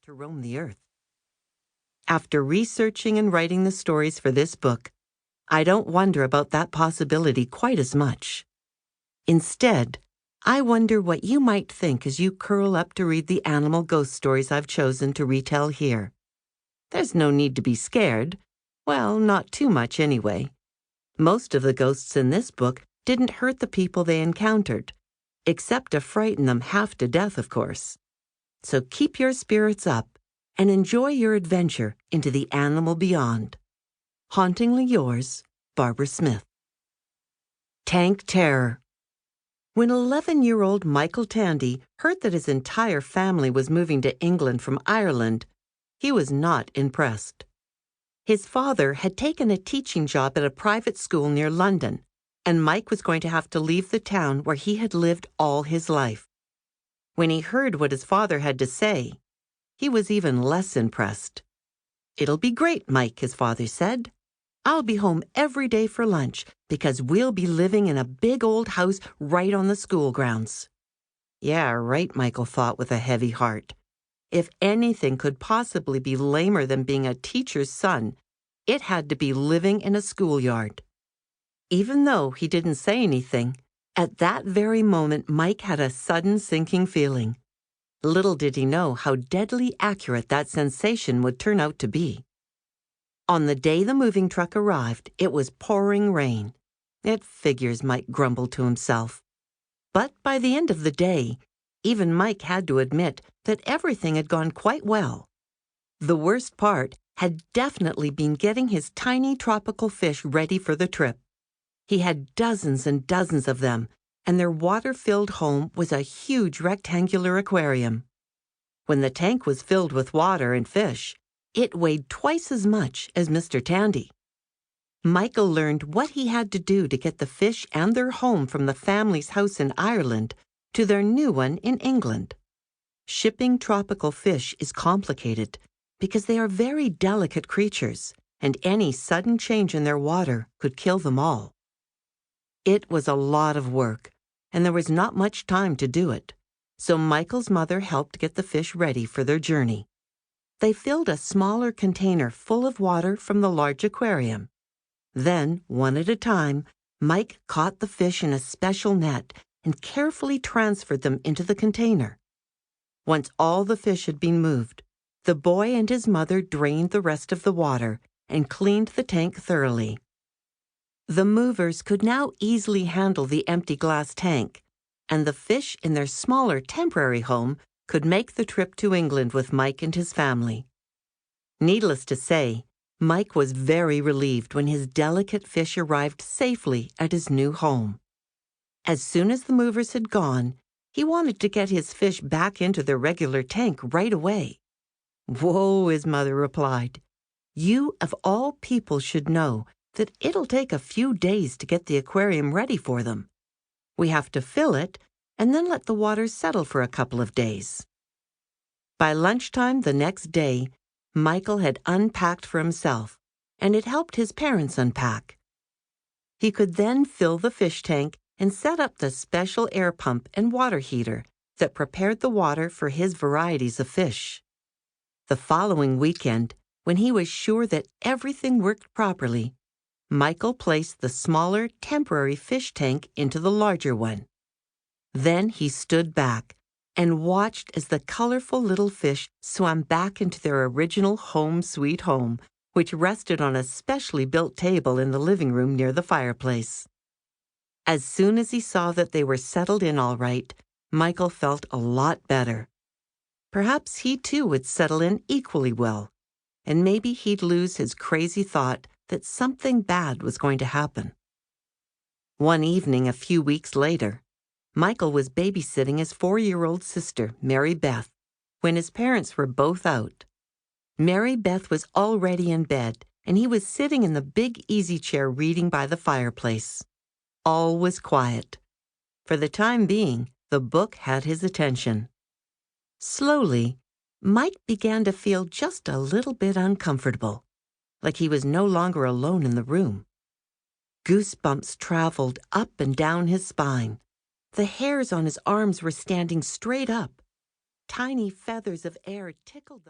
to roam the earth. After researching and writing the stories for this book, I don't wonder about that possibility quite as much. Instead, I wonder what you might think as you curl up to read the animal ghost stories I've chosen to retell here. There's no need to be scared. Well, not too much anyway. Most of the ghosts in this book didn't hurt the people they encountered, except to frighten them half to death, of course. So keep your spirits up and enjoy your adventure into the animal beyond. Hauntingly yours, Barbara Smith. Tank Terror. When 11-year-old Michael Tandy heard that his entire family was moving to England from Ireland, he was not impressed. His father had taken a teaching job at a private school near London, and Mike was going to have to leave the town where he had lived all his life. When he heard what his father had to say, he was even less impressed. "It'll be great, Mike," his father said. "I'll be home every day for lunch because we'll be living in a big old house right on the school grounds." Yeah, right, Michael thought with a heavy heart. If anything could possibly be lamer than being a teacher's son, it had to be living in a schoolyard. Even though he didn't say anything, at that very moment Mike had a sudden sinking feeling. Little did he know how deadly accurate that sensation would turn out to be. On the day the moving truck arrived, it was pouring rain. It figures, Mike grumbled to himself. But by the end of the day, even Mike had to admit that everything had gone quite well. The worst part had definitely been getting his tiny tropical fish ready for the trip. He had dozens and dozens of them, and their water-filled home was a huge rectangular aquarium. When the tank was filled with water and fish, it weighed twice as much as Mr. Tandy. Michael learned what he had to do to get the fish and their home from the family's house in Ireland to their new one in England. Shipping tropical fish is complicated because they are very delicate creatures, and any sudden change in their water could kill them all. It was a lot of work, and there was not much time to do it, so Michael's mother helped get the fish ready for their journey. They filled a smaller container full of water from the large aquarium. Then, one at a time, Mike caught the fish in a special net and carefully transferred them into the container. Once all the fish had been moved, the boy and his mother drained the rest of the water and cleaned the tank thoroughly. The movers could now easily handle the empty glass tank, and the fish in their smaller temporary home could make the trip to England with Mike and his family. Needless to say, Mike was very relieved when his delicate fish arrived safely at his new home. As soon as the movers had gone, he wanted to get his fish back into their regular tank right away. "Whoa," his mother replied. "You, of all people, should know that it'll take a few days to get the aquarium ready for them. We have to fill it and then let the water settle for a couple of days." By lunchtime the next day, Michael had unpacked for himself, and it helped his parents unpack. He could then fill the fish tank and set up the special air pump and water heater that prepared the water for his varieties of fish. The following weekend, when he was sure that everything worked properly, Michael placed the smaller temporary fish tank into the larger one. Then he stood back and watched as the colorful little fish swam back into their original home sweet home, which rested on a specially built table in the living room near the fireplace. As soon as he saw that they were settled in all right, Michael felt a lot better. Perhaps he too would settle in equally well, and maybe he'd lose his crazy thought that something bad was going to happen. One evening a few weeks later, Michael was babysitting his 4-year-old sister, Mary Beth, when his parents were both out. Mary Beth was already in bed, and he was sitting in the big easy chair reading by the fireplace. All was quiet. For the time being, the book had his attention. Slowly, Mike began to feel just a little bit uncomfortable, like he was no longer alone in the room. Goosebumps traveled up and down his spine. The hairs on his arms were standing straight up. Tiny feathers of air tickled the